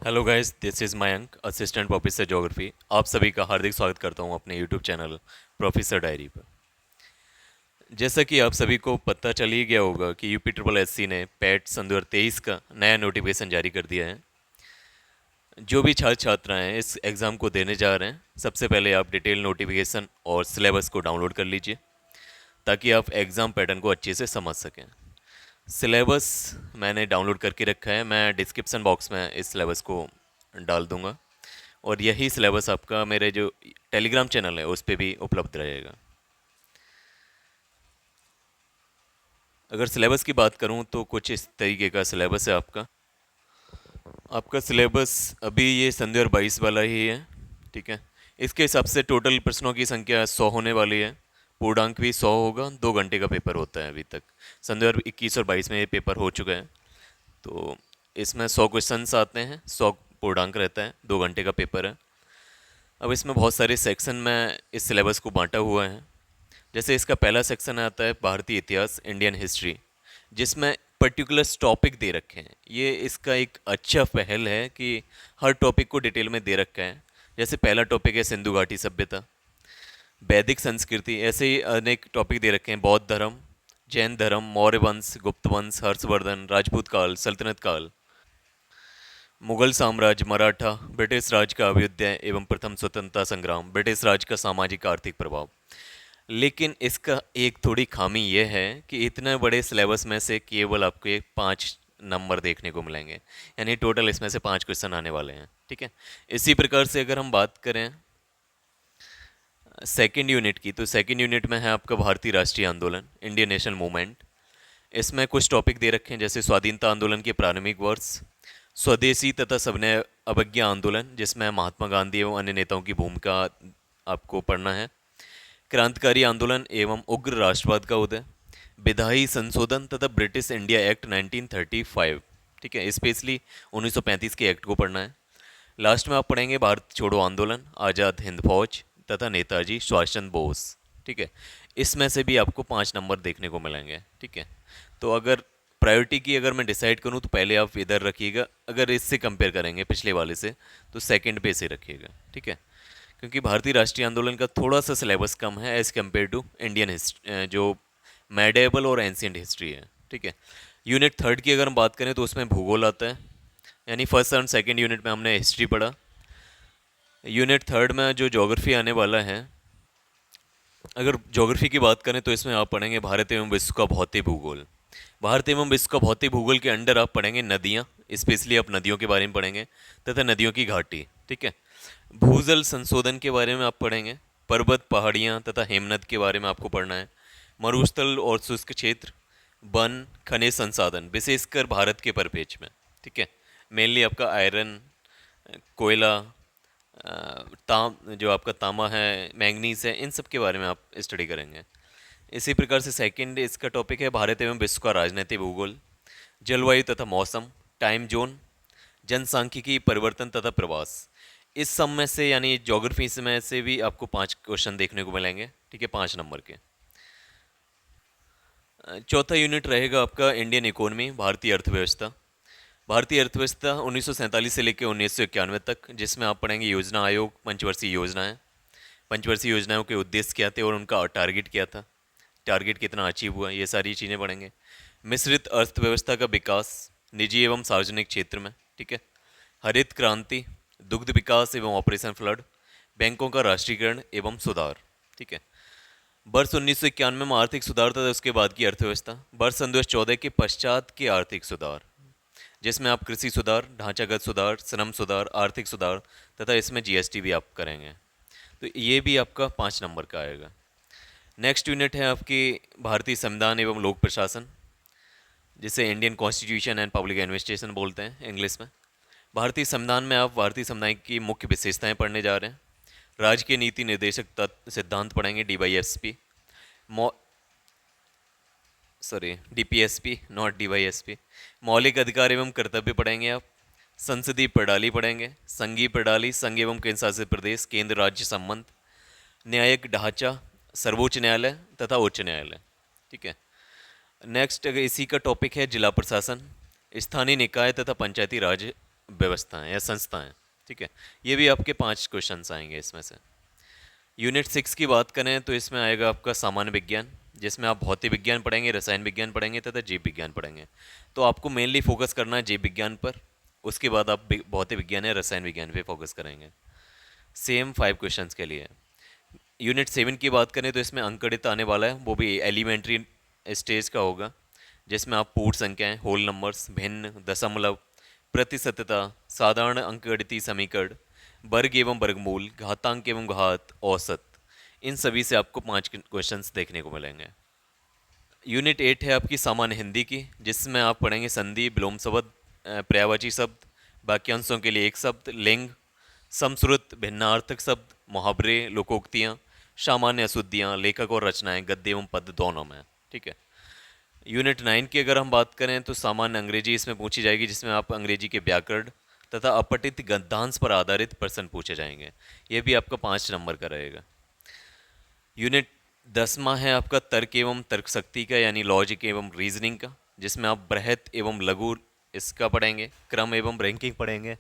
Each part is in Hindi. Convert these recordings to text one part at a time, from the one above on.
Hello guys, this is Mayank, assistant professor geography. आप सभी का हार्दिक स्वागत करता हूं अपने यूट्यूब चैनल प्रोफेसर डायरी पर। जैसा कि आप सभी को पता चल ही गया होगा कि यूपी ट्रिपल एस सी ने पैट सन 2023 का नया नोटिफिकेशन जारी कर दिया है। जो भी छात्र छात्राएं इस एग्ज़ाम को देने जा रहे हैं, सबसे पहले आप डिटेल नोटिफिकेशन और सिलेबस को डाउनलोड कर लीजिए ताकि आप एग्ज़ाम पैटर्न को अच्छे से समझ सकें। सिलेबस मैंने डाउनलोड करके रखा है, मैं डिस्क्रिप्शन बॉक्स में इस सिलेबस को डाल दूंगा और यही सिलेबस आपका मेरे जो टेलीग्राम चैनल है उस पर भी उपलब्ध रहेगा। अगर सिलेबस की बात करूं तो कुछ इस तरीके का सिलेबस है आपका। आपका सिलेबस अभी ये सन 2022 वाला ही है, ठीक है। इसके हिसाब से टोटल प्रश्नों की संख्या 100 होने वाली है। पूर्णांक भी 100 होगा। 2 घंटे का पेपर होता है अभी तक। सन 2021 और 22 में ये पेपर हो चुका है। तो इसमें 100 क्वेश्चंस आते हैं, 100 पूर्णांक रहता है, 2 घंटे का पेपर है। अब इसमें बहुत सारे सेक्शन में इस सिलेबस को बांटा हुआ है। जैसे इसका पहला सेक्शन आता है भारतीय इतिहास, इंडियन हिस्ट्री, जिसमें पर्टिकुलर टॉपिक दे रखे हैं। ये इसका एक अच्छा पहल है कि हर टॉपिक को डिटेल में दे रखा है। जैसे पहला टॉपिक है सिंधु घाटी सभ्यता, वैदिक संस्कृति, ऐसे ही अनेक टॉपिक दे रखे हैं। बौद्ध धर्म, जैन धर्म, मौर्य वंश, गुप्त वंश, हर्षवर्धन, राजपूत काल, सल्तनत काल, मुगल साम्राज्य, मराठा, ब्रिटिश राज का अभ्युदय एवं प्रथम स्वतंत्रता संग्राम, ब्रिटिश राज का सामाजिक आर्थिक प्रभाव। लेकिन इसका एक थोड़ी खामी यह है कि इतने बड़े सिलेबस में से केवल आपको 5 नंबर देखने को मिलेंगे, यानी टोटल इसमें से 5 क्वेश्चन आने वाले हैं, ठीक है। इसी प्रकार से अगर हम बात करें सेकेंड यूनिट की, तो सेकेंड यूनिट में है आपका भारतीय राष्ट्रीय आंदोलन, इंडियन नेशनल मूवमेंट। इसमें कुछ टॉपिक दे रखे हैं जैसे स्वाधीनता आंदोलन के प्रारंभिक वर्ष, स्वदेशी तथा सविनय अवज्ञा आंदोलन, जिसमें महात्मा गांधी एवं अन्य नेताओं की भूमिका आपको पढ़ना है, क्रांतिकारी आंदोलन एवं उग्र राष्ट्रवाद का उदय, विधायी संशोधन तथा ब्रिटिश इंडिया एक्ट 1935, ठीक है, स्पेशली 1935 के एक्ट को पढ़ना है। लास्ट में आप पढ़ेंगे भारत छोड़ो आंदोलन, आज़ाद हिंद फौज तथा नेताजी सुभाष चंद्र बोस, ठीक है। इसमें से भी आपको 5 नंबर देखने को मिलेंगे, ठीक है। तो अगर प्रायोरिटी की अगर मैं डिसाइड करूं तो पहले आप इधर रखिएगा, अगर इससे कंपेयर करेंगे पिछले वाले से तो सेकंड पे से रखिएगा, ठीक है। क्योंकि भारतीय राष्ट्रीय आंदोलन का थोड़ा सा सिलेबस कम है as compare to Indian history, जो मेडिएवल और एंशियंट हिस्ट्री है, ठीक है। यूनिट थर्ड की अगर हम बात करें तो उसमें भूगोल आता है, यानी फर्स्ट एंड सेकंड यूनिट में हमने हिस्ट्री पढ़ा। यूनिट थर्ड में जो ज्योग्राफी आने वाला है, अगर ज्योग्राफी की बात करें तो इसमें आप पढ़ेंगे भारत एवं विश्व का भौतिक भूगोल। भारत एवं विश्व का भौतिक भूगोल के अंडर आप पढ़ेंगे नदियाँ, स्पेशली आप नदियों के बारे में पढ़ेंगे तथा नदियों की घाटी, ठीक है। भूजल संशोधन के बारे में आप पढ़ेंगे, पर्वत, पहाड़ियाँ तथा हेमनद के बारे में आपको पढ़ना है, मरुस्थल और शुष्क क्षेत्र, वन, खनिज संसाधन, विशेषकर भारत के परिप्रेक्ष्य में, ठीक है। मेनली आपका आयरन, कोयला, जो आपका तांबा है, मैंगनीज है, इन सब के बारे में आप स्टडी करेंगे। इसी प्रकार से सेकंड इसका टॉपिक है भारत एवं विश्व का राजनीतिक भूगोल, जलवायु तथा मौसम, टाइम जोन, जनसांख्यिकी, परिवर्तन तथा प्रवास। इस सब में से यानी ज्योग्राफी में से भी आपको 5 क्वेश्चन देखने को मिलेंगे, ठीक है, 5 नंबर के। चौथा यूनिट रहेगा आपका इंडियन इकोनॉमी, भारतीय अर्थव्यवस्था। भारतीय अर्थव्यवस्था 1947 से लेकर 1991 तक, जिसमें आप पढ़ेंगे योजना आयोग, पंचवर्षीय योजनाएं, पंचवर्षीय योजनाओं के उद्देश्य क्या थे और उनका टारगेट क्या था, टारगेट कितना अचीव हुआ, ये सारी चीज़ें पढ़ेंगे। मिश्रित अर्थव्यवस्था का विकास निजी एवं सार्वजनिक क्षेत्र में, ठीक है। हरित क्रांति, दुग्ध विकास एवं ऑपरेशन फ्लड, बैंकों का राष्ट्रीयकरण एवं सुधार, ठीक है। वर्ष 1991 में आर्थिक सुधार तथा उसके बाद की अर्थव्यवस्था, वर्ष सन 2014 के पश्चात के आर्थिक सुधार, जिसमें आप कृषि सुधार, ढांचागत सुधार, श्रम सुधार, आर्थिक सुधार तथा इसमें जीएसटी भी आप करेंगे। तो ये भी आपका 5 नंबर का आएगा। नेक्स्ट यूनिट है आपकी भारतीय संविधान एवं लोक प्रशासन, जिसे Indian constitution and public administration बोलते हैं इंग्लिश में। भारतीय संविधान में आप भारतीय संविधान की मुख्य विशेषताएं पढ़ने जा रहे हैं। राज्य के नीति निर्देशक तत्व सिद्धांत पढ़ेंगे, DYSP, sorry DPSP, not DYSP। मौलिक अधिकार एवं कर्तव्य पढ़ेंगे आप। संसदीय प्रणाली पढ़ेंगे, संघीय प्रणाली, संघ एवं केंद्र शासित प्रदेश, केंद्र राज्य संबंध, न्यायिक ढांचा, सर्वोच्च न्यायालय तथा उच्च न्यायालय, ठीक है। नेक्स्ट अगर इसी का टॉपिक है जिला प्रशासन, स्थानीय निकाय तथा पंचायती राज व्यवस्थाएं या संस्थाएं। ठीक है, ये भी आपके 5 क्वेश्चंस आएंगे इसमें से। यूनिट 6 की बात करें तो इसमें आएगा आपका सामान्य विज्ञान, जिसमें आप भौतिक विज्ञान पढ़ेंगे, रसायन विज्ञान पढ़ेंगे तथा जीव विज्ञान पढ़ेंगे। तो आपको मेनली फोकस करना है जीव विज्ञान पर, उसके बाद आप भौतिक विज्ञान या रसायन विज्ञान पे फोकस करेंगे। सेम 5 क्वेश्चंस के लिए। यूनिट 7 की बात करें तो इसमें अंकगणित आने वाला है, वो भी एलिमेंट्री स्टेज का होगा, जिसमें आप पूर्ण संख्याएं, होल नंबर्स, भिन्न, दशमलव, प्रतिशतता, साधारण अंकगणितीय समीकरण, वर्ग एवं वर्गमूल, घातांक एवं घात, औसत, इन सभी से आपको 5 क्वेश्चंस देखने को मिलेंगे। यूनिट 8 है आपकी सामान्य हिंदी की, जिसमें आप पढ़ेंगे संधि, विलोम शब्द, पर्यायवाची शब्द, वाक्यांशों के लिए एक शब्द, लिंग, समश्रुत भिन्नार्थक शब्द, मुहावरे, लोकोक्तियाँ, सामान्य अशुद्धियाँ, लेखक और रचनाएं, गद्य एवं पद दोनों में। ठीक है। यूनिट 9 की अगर हम बात करें तो सामान्य अंग्रेजी इसमें पूछी जाएगी, जिसमें आप अंग्रेजी के व्याकरण तथा अपठित गद्यांश पर आधारित प्रश्न पूछे जाएंगे। ये भी आपका 5 नंबर का रहेगा। यूनिट 10वां है आपका तर्क एवं तर्क शक्ति का, यानी लॉजिक एवं रीजनिंग का, जिसमें आप बृहत एवं लघु इसका पढ़ेंगे, क्रम एवं रैंकिंग पढ़ेंगे,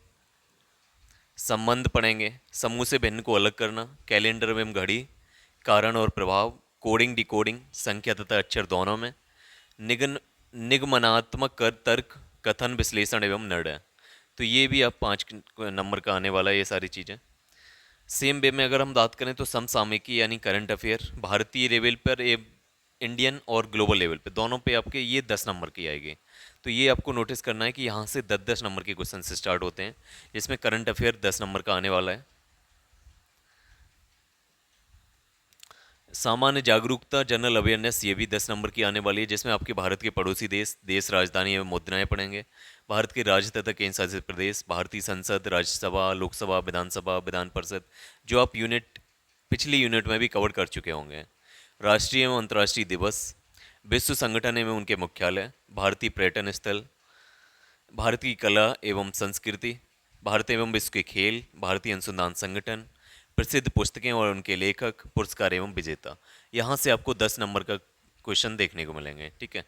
संबंध पढ़ेंगे, समूह से भिन्न को अलग करना, कैलेंडर एवं घड़ी, कारण और प्रभाव, कोडिंग डिकोडिंग, संख्या तथा अक्षर दोनों में, निगन निगमनात्मक तर्क, कथन विश्लेषण एवं निर्णय। तो ये भी आप 5 नंबर का आने वाला है, ये सारी चीज़ें। सेम वे में अगर हम बात करें तो समसामयिकी यानी करंट अफेयर, भारतीय लेवल पर इंडियन और ग्लोबल लेवल पे दोनों पे आपके ये 10 नंबर की आएगी। तो ये आपको नोटिस करना है कि यहाँ से 10-10 नंबर के क्वेश्चन से स्टार्ट होते हैं, जिसमें करंट अफेयर 10 नंबर का आने वाला है। सामान्य जागरूकता, जनरल अवेयरनेस, ये भी 10 नंबर की आने वाली है, जिसमें आपके भारत के पड़ोसी देश, देश राजधानी एवं मुद्राएं पढ़ेंगे, भारत के राज्य तथा केंद्र शासित प्रदेश, भारतीय संसद, राज्यसभा, लोकसभा, विधानसभा, विधान परिषद, जो आप पिछली यूनिट में भी कवर कर चुके होंगे, राष्ट्रीय एवं अंतर्राष्ट्रीय दिवस, विश्व संगठन एवं उनके मुख्यालय, भारतीय पर्यटन स्थल, भारतीय कला एवं संस्कृति, भारत एवं विश्व के खेल, भारतीय अनुसंधान संगठन, प्रसिद्ध पुस्तकें और उनके लेखक, पुरस्कार एवं विजेता। यहाँ से आपको 10 नंबर का क्वेश्चन देखने को मिलेंगे। ठीक है।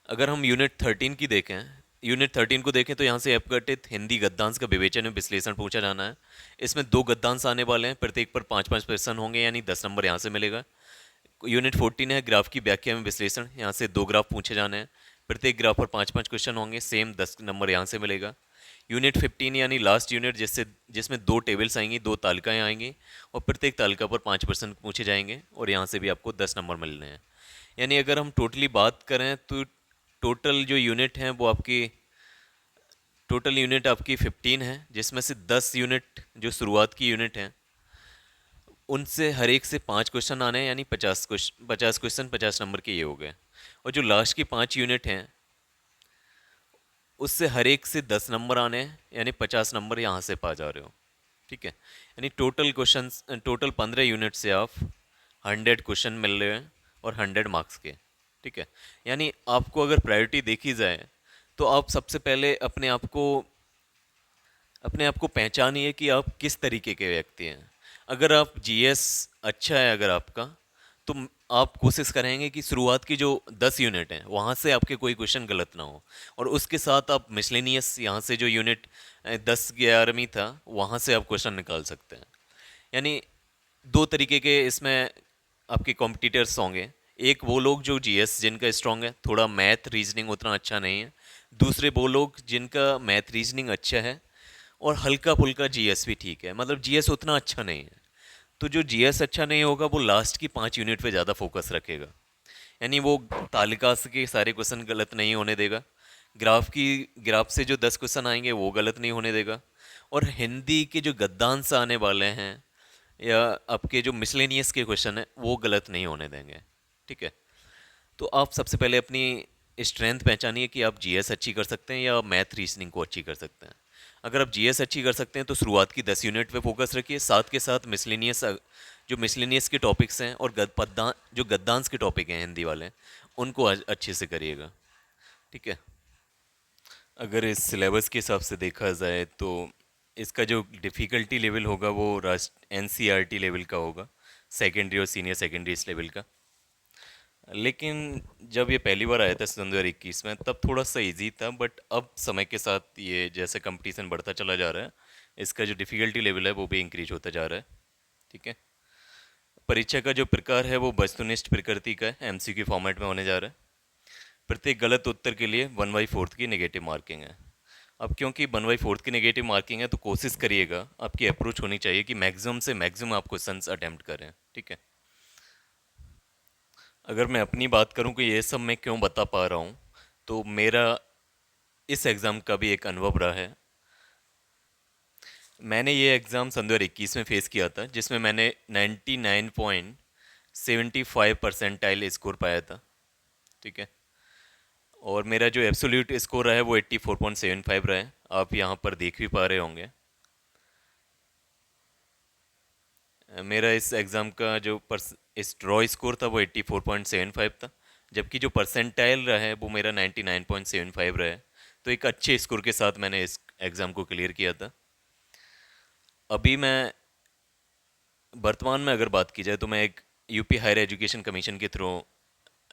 अगर हम यूनिट 13 को देखें तो यहाँ से अपघटित हिंदी गद्यांश का विवेचन एवं विश्लेषण पूछा जाना है। इसमें 2 गद्यांश आने वाले हैं, प्रत्येक पर 5-5 प्रश्न होंगे, यानी 10 नंबर यहाँ से मिलेगा। यूनिट 14 है ग्राफ की व्याख्या एवं विश्लेषण, यहाँ से 2 ग्राफ पूछे जाने हैं, प्रत्येक ग्राफ पर 5-5 क्वेश्चन होंगे, सेम 10 नंबर यहाँ से मिलेगा। यूनिट 15 यानी लास्ट यूनिट, जिसमें 2 टेबल्स आएंगी, 2 तालिकाएं आएंगी और प्रत्येक तालिका पर 5 प्रश्न पूछे जाएंगे और यहाँ से भी आपको 10 नंबर मिल रहे हैं। यानी अगर हम टोटली बात करें तो टोटल जो यूनिट हैं वो टोटल यूनिट आपकी 15 है, जिसमें से 10 यूनिट जो शुरुआत की यूनिट हैं उनसे हर एक से 5 क्वेश्चन आने हैं, यानी 50 क्वेश्चन 50 नंबर के ये हो गए। और जो लास्ट की 5 यूनिट हैं उससे हर एक से 10 नंबर आने हैं, यानी 50 नंबर यहाँ से पा जा रहे हो। ठीक है, यानी टोटल 15 यूनिट से आप 100 क्वेश्चन मिल रहे हैं और 100 मार्क्स के। ठीक है, यानी आपको अगर प्रायोरिटी देखी जाए तो आप सबसे पहले अपने आप को पहचानिए कि आप किस तरीके के व्यक्ति हैं। अगर आप जीएस अच्छा है अगर आपका, तो आप कोशिश करेंगे कि शुरुआत की जो 10 यूनिट हैं वहाँ से आपके कोई क्वेश्चन गलत ना हो, और उसके साथ आप मिसलेनियस यहाँ से जो यूनिट 10-11वीं था वहाँ से आप क्वेश्चन निकाल सकते हैं। यानी 2 तरीके के इसमें आपके कॉम्पिटिटर्स होंगे, एक वो लोग जो जीएस जिनका स्ट्रांग है, थोड़ा मैथ रीजनिंग उतना अच्छा नहीं है, दूसरे वो लोग जिनका मैथ रीजनिंग अच्छा है और हल्का फुल्का जीएस भी ठीक है, मतलब जीएस उतना अच्छा नहीं है। तो जो जीएस अच्छा नहीं होगा वो लास्ट की 5 यूनिट पे ज़्यादा फोकस रखेगा, यानी वो तालिका से के सारे क्वेश्चन गलत नहीं होने देगा, ग्राफ से जो 10 क्वेश्चन आएंगे वो गलत नहीं होने देगा, और हिंदी के जो गद्यांश आने वाले हैं या आपके जो मिसलेनियस के क्वेश्चन हैं वो गलत नहीं होने देंगे। ठीक है, तो आप सबसे पहले अपनी स्ट्रेंथ पहचानिए कि आप जीएस अच्छी कर सकते हैं या मैथ रीजनिंग को अच्छी कर सकते हैं। अगर आप जीएस अच्छी कर सकते हैं तो शुरुआत की 10 यूनिट पे फोकस रखिए, साथ के साथ मिसलेनियस के टॉपिक्स हैं और जो गद्यांश के टॉपिक हैं हिंदी वाले, उनको अच्छे से करिएगा। ठीक है, अगर इस सिलेबस के हिसाब से देखा जाए तो इसका जो डिफ़िकल्टी लेवल होगा वो राष्ट्र एनसीईआरटी लेवल का होगा, सेकेंडरी और सीनियर सेकेंडरी इस लेवल का। लेकिन जब ये पहली बार आया था सन 2021 में तब थोड़ा सा इजी था, बट अब समय के साथ ये जैसे कंपटीशन बढ़ता चला जा रहा है, इसका जो डिफ़िकल्टी लेवल है वो भी इंक्रीज होता जा रहा है। ठीक है। परीक्षा का जो प्रकार है वो वस्तुनिष्ठ प्रकृति का है, एमसीक्यू फॉर्मेट में होने जा रहा है। प्रत्येक गलत उत्तर के लिए 1/4 की नेगेटिव मार्किंग है। अब क्योंकि 1/4 की नेगेटिव मार्किंग है तो कोशिश करिएगा, आपकी अप्रोच होनी चाहिए कि मैक्सिमम से मैक्सिमम आप क्वेश्चंस अटेम्प्ट करें। ठीक है। अगर मैं अपनी बात करूं कि ये सब मैं क्यों बता पा रहा हूं, तो मेरा इस एग्ज़ाम का भी एक अनुभव रहा है। मैंने ये एग्ज़ाम सन 2021 में फेस किया था, जिसमें मैंने 99.75 परसेंटाइल स्कोर पाया था। ठीक है। और मेरा जो एब्सोल्यूट स्कोर रहा है वो 84.75 रहा है, आप यहाँ पर देख भी पा रहे होंगे। मेरा इस एग्ज़ाम का जो इस ड्रॉ स्कोर था वो 84.75 था, जबकि जो परसेंटाइल रहा है वो मेरा 99.75 रहा है। तो एक अच्छे स्कोर के साथ मैंने इस एग्ज़ाम को क्लियर किया था। अभी मैं वर्तमान में अगर बात की जाए तो मैं एक यूपी हायर एजुकेशन कमीशन के through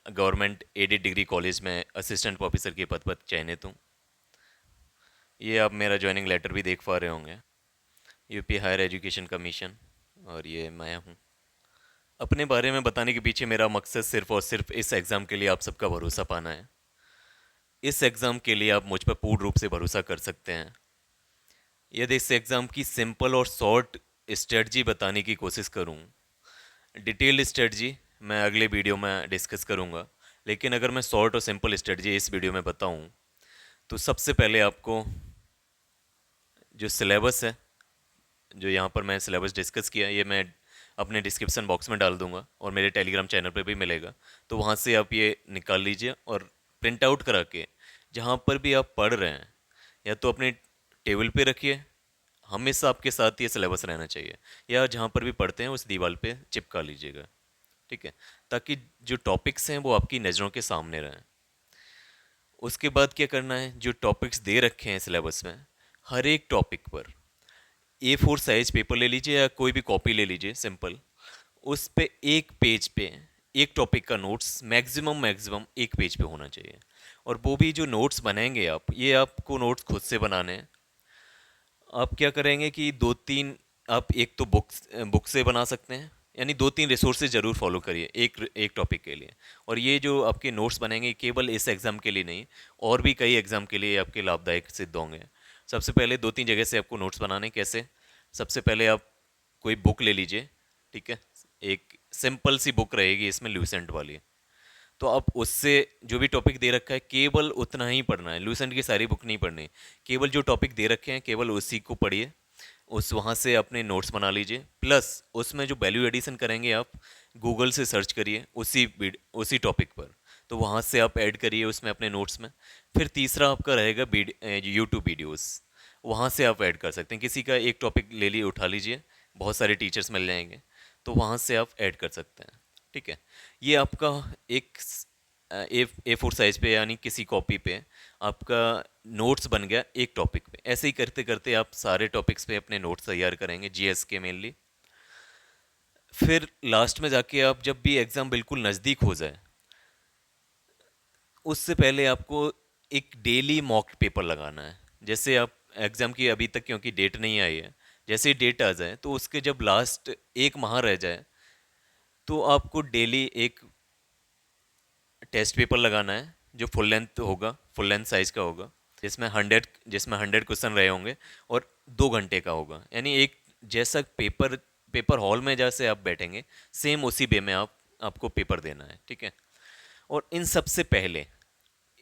government aided degree college में असिस्टेंट प्रोफेसर के पद पर चयनित हूँ। ये आप मेरा ज्वाइनिंग लेटर भी देख पा रहे होंगे, यूपी हायर एजुकेशन कमीशन, और ये मैं हूँ। अपने बारे में बताने के पीछे मेरा मकसद सिर्फ और सिर्फ इस एग्ज़ाम के लिए आप सबका भरोसा पाना है। इस एग्ज़ाम के लिए आप मुझ पर पूर्ण रूप से भरोसा कर सकते हैं। यदि इस एग्ज़ाम की सिंपल और शॉर्ट स्ट्रेटजी बताने की कोशिश करूं, डिटेल्ड स्ट्रेटजी मैं अगले वीडियो में डिस्कस करूंगा, लेकिन अगर मैं शॉर्ट और सिंपल स्ट्रेटजी इस वीडियो में बताऊं, तो सबसे पहले आपको जो सिलेबस है, जो यहाँ पर मैं सिलेबस डिस्कस किया, ये मैं अपने डिस्क्रिप्शन बॉक्स में डाल दूंगा और मेरे टेलीग्राम चैनल पे भी मिलेगा। तो वहाँ से आप ये निकाल लीजिए और प्रिंट आउट करा के जहाँ पर भी आप पढ़ रहे हैं, या तो अपने टेबल पे रखिए, हमेशा आपके साथ ये सिलेबस रहना चाहिए, या जहाँ पर भी पढ़ते हैं उस दीवार पे चिपका लीजिएगा। ठीक है। ताकि जो टॉपिक्स हैं वो आपकी नज़रों के सामने रहें। उसके बाद क्या करना है, जो टॉपिक्स दे रखे हैं सिलेबस में, हर एक टॉपिक पर A4 साइज पेपर ले लीजिए या कोई भी कॉपी ले लीजिए सिंपल, उस पे एक पेज पे एक टॉपिक का नोट्स मैक्सिमम मैक्सिमम एक पेज पे होना चाहिए। और वो भी जो नोट्स बनाएंगे आप, ये आपको नोट्स खुद से बनाने हैं। आप क्या करेंगे कि दो तीन, आप एक तो बुक से बना सकते हैं, यानी दो तीन रिसोर्सेज जरूर फॉलो करिए एक एक टॉपिक के लिए। और ये जो आपके नोट्स बनेंगे केवल इस एग्ज़ाम के लिए नहीं, और भी कई एग्ज़ाम के लिए आपके लाभदायक सिद्ध होंगे। सबसे पहले दो तीन जगह से आपको नोट्स बनाने कैसे, सबसे पहले आप कोई बुक ले लीजिए। ठीक है। एक सिंपल सी बुक रहेगी इसमें, ल्यूसेंट वाली। तो आप उससे जो भी टॉपिक दे रखा है केवल उतना ही पढ़ना है, लूसेंट की सारी बुक नहीं पढ़नी। केवल जो टॉपिक दे रखे हैं केवल उसी को पढ़िए, उस वहाँ से अपने नोट्स बना लीजिए। प्लस उसमें जो वैल्यू एडिशन करेंगे आप, गूगल से सर्च करिए उसी टॉपिक पर, तो वहाँ से आप ऐड करिए उसमें अपने नोट्स में। फिर तीसरा आपका रहेगा यूट्यूब वीडियोस, वहाँ से आप ऐड कर सकते हैं। किसी का एक टॉपिक ले लिए, उठा लीजिए, बहुत सारे टीचर्स मिल जाएंगे, तो वहाँ से आप ऐड कर सकते हैं। ठीक है। ये आपका एक A4 साइज पे यानी किसी कॉपी पे आपका नोट्स बन गया एक टॉपिक पे। ऐसे ही करते करते आप सारे टॉपिक्स पे अपने नोट्स तैयार करेंगे, जीएस के मेनली। फिर लास्ट में जाके आप जब भी एग्ज़ाम बिल्कुल नज़दीक हो जाए, उससे पहले आपको एक डेली मॉक पेपर लगाना है। जैसे आप एग्ज़ाम की अभी तक क्योंकि डेट नहीं आई है, जैसे ही डेट आ जाए तो उसके जब लास्ट एक माह रह जाए, तो आपको डेली एक टेस्ट पेपर लगाना है जो फुल लेंथ होगा, फुल लेंथ साइज का होगा, जिसमें 100 क्वेश्चन रहे होंगे, और 2 घंटे का होगा। यानी एक जैसा पेपर पेपर हॉल में जैसे आप बैठेंगे, सेम उसी वे में आपको पेपर देना है। ठीक है। और इन सबसे पहले,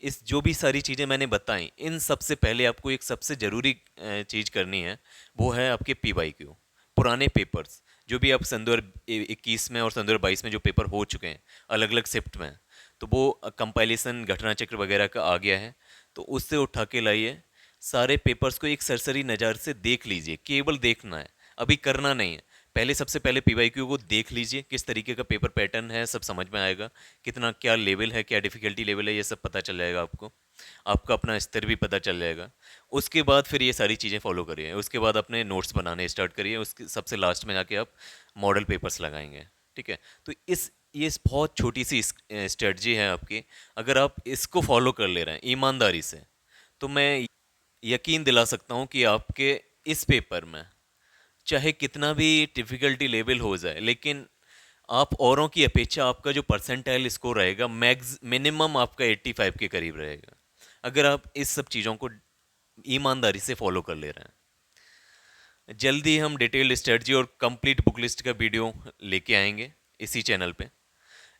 इस जो भी सारी चीज़ें मैंने बताई, इन सबसे पहले आपको एक सबसे ज़रूरी चीज़ करनी है, वो है आपके PYQ, पुराने पेपर्स जो भी आप सन 2021 में और सन 2022 में जो पेपर हो चुके हैं अलग अलग शिफ्ट में, तो वो कंपाइलेशन घटना चक्र वगैरह का आ गया है, तो उससे उठा के लाइए। सारे पेपर्स को एक सरसरी नज़र से देख लीजिए, केवल देखना है, अभी करना नहीं है। पहले सबसे पहले PYQ को देख लीजिए, किस तरीके का पेपर पैटर्न है, सब समझ में आएगा। कितना क्या लेवल है, क्या डिफ़िकल्टी लेवल है, ये सब पता चल जाएगा आपको। आपका अपना स्तर भी पता चल जाएगा। उसके बाद फिर ये सारी चीज़ें फॉलो करिए। उसके बाद अपने नोट्स बनाने स्टार्ट करिए। उसके सबसे लास्ट में जाके आप मॉडल पेपर्स लगाएंगे। ठीक है। तो ये बहुत छोटी सी स्ट्रेटजी है आपकी। अगर आप इसको फॉलो कर ले रहे हैं ईमानदारी से, तो मैं यकीन दिला सकता हूँ कि आपके इस पेपर में चाहे कितना भी डिफ़िकल्टी लेवल हो जाए, लेकिन आप औरों की अपेक्षा आपका जो परसेंटाइल स्कोर रहेगा मैक्स मिनिमम आपका 85 के करीब रहेगा, अगर आप इस सब चीज़ों को ईमानदारी से फॉलो कर ले रहे हैं। जल्दी हम डिटेल्ड स्ट्रेटजी और कंप्लीट बुक लिस्ट का वीडियो लेके आएंगे इसी चैनल पे,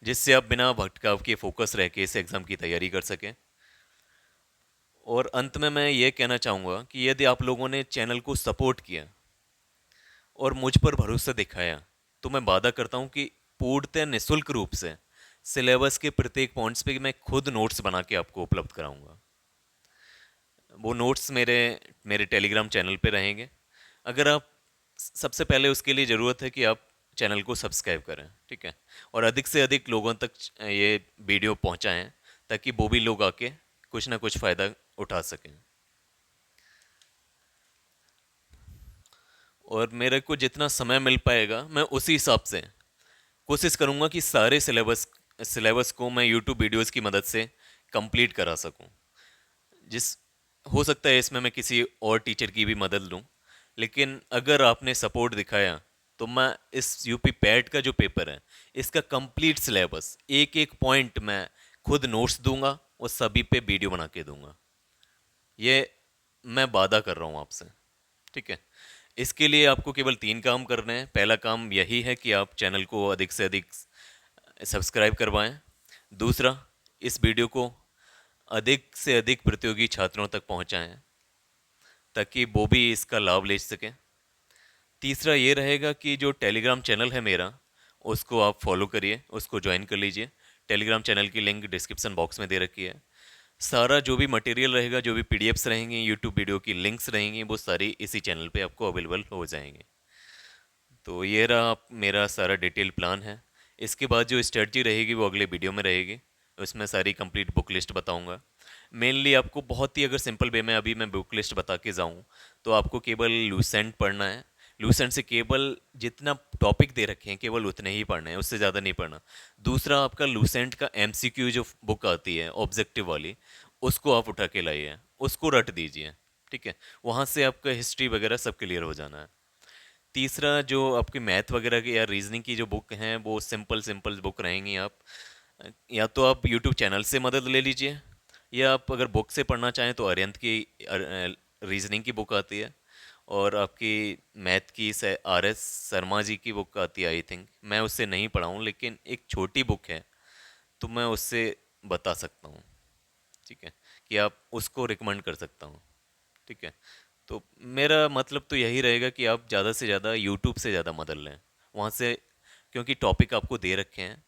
जिससे आप बिना भटकाव के फोकस रह के इस एग्ज़ाम की तैयारी कर सकें। और अंत में मैं ये कहना चाहूँगा कि यदि आप लोगों ने चैनल को सपोर्ट किया और मुझ पर भरोसा दिखाया, तो मैं वादा करता हूँ कि पूर्णतः निःशुल्क रूप से सिलेबस के प्रत्येक पॉइंट्स पे मैं खुद नोट्स बना के आपको उपलब्ध कराऊंगा। वो नोट्स मेरे मेरे टेलीग्राम चैनल पे रहेंगे। अगर आप सबसे पहले उसके लिए ज़रूरत है कि आप चैनल को सब्सक्राइब करें, ठीक है, और अधिक से अधिक लोगों तक ये वीडियो पहुंचाएं, ताकि वो भी लोग आके कुछ ना कुछ फ़ायदा उठा सकें। और मेरे को जितना समय मिल पाएगा मैं उसी हिसाब से कोशिश करूँगा कि सारे सिलेबस को मैं यूट्यूब वीडियोस की मदद से कंप्लीट करा सकूँ। जिस हो सकता है इसमें मैं किसी और टीचर की भी मदद लूँ, लेकिन अगर आपने सपोर्ट दिखाया तो मैं इस यूपी पैट का जो पेपर है इसका कंप्लीट सिलेबस एक एक पॉइंट मैं खुद नोट्स दूंगा और सभी पे वीडियो बना के दूंगा। ये मैं वादा कर रहा हूँ आपसे, ठीक है। इसके लिए आपको केवल 3 काम करने हैं। पहला काम यही है कि आप चैनल को अधिक से अधिक सब्सक्राइब करवाएं। दूसरा, इस वीडियो को अधिक से अधिक प्रतियोगी छात्रों तक पहुंचाएं, ताकि वो भी इसका लाभ ले सकें। तीसरा ये रहेगा कि जो टेलीग्राम चैनल है मेरा, उसको आप फॉलो करिए, उसको ज्वाइन कर लीजिए। टेलीग्राम चैनल की लिंक डिस्क्रिप्शन बॉक्स में दे रखी है। सारा जो भी मटेरियल रहेगा, जो भी पीडीएफ्स रहेंगी, यूट्यूब वीडियो की लिंक्स रहेंगी, वो सारी इसी चैनल पे आपको अवेलेबल हो जाएंगे। तो ये रहा मेरा सारा डिटेल प्लान है। इसके बाद जो स्ट्रेटजी रहेगी वो अगले वीडियो में रहेगी, उसमें सारी कंप्लीट बुक लिस्ट बताऊंगा। मेनली आपको बहुत ही अगर सिंपल वे में अभी मैं बुक लिस्ट बता के जाऊं, तो आपको केवल लूसेंट पढ़ना है। लूसेंट से केवल जितना टॉपिक दे रखे हैं केवल उतने ही पढ़ने हैं, उससे ज़्यादा नहीं पढ़ना। दूसरा, आपका लूसेंट का एमसीक्यू जो बुक आती है ऑब्जेक्टिव वाली, उसको आप उठा के लाइए, उसको रट दीजिए, ठीक है। वहाँ से आपका हिस्ट्री वगैरह सब क्लियर हो जाना है। तीसरा, जो आपकी मैथ वगैरह की या रीजनिंग की जो बुक हैं वो सिंपल सिंपल बुक रहेंगी। आप या तो आप यूट्यूब चैनल से मदद ले लीजिए, या आप अगर बुक से पढ़ना चाहें तो अरिहंत की रीजनिंग की बुक आती है, और आपकी मैथ की आर एस शर्मा जी की बुक आती है आई थिंक। मैं उससे नहीं पढ़ा हूँ, लेकिन एक छोटी बुक है तो मैं उससे बता सकता हूँ, ठीक है, कि आप उसको रिकमेंड कर सकता हूँ, ठीक है। तो मेरा मतलब तो यही रहेगा कि आप ज़्यादा से ज़्यादा यूट्यूब से ज़्यादा मदद लें वहाँ से, क्योंकि टॉपिक आपको दे रखे हैं,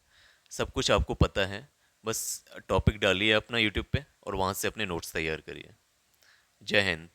सब कुछ आपको पता है। बस टॉपिक डालिए अपना यूट्यूब पे और वहाँ से अपने नोट्स तैयार करिए। जय हिंद।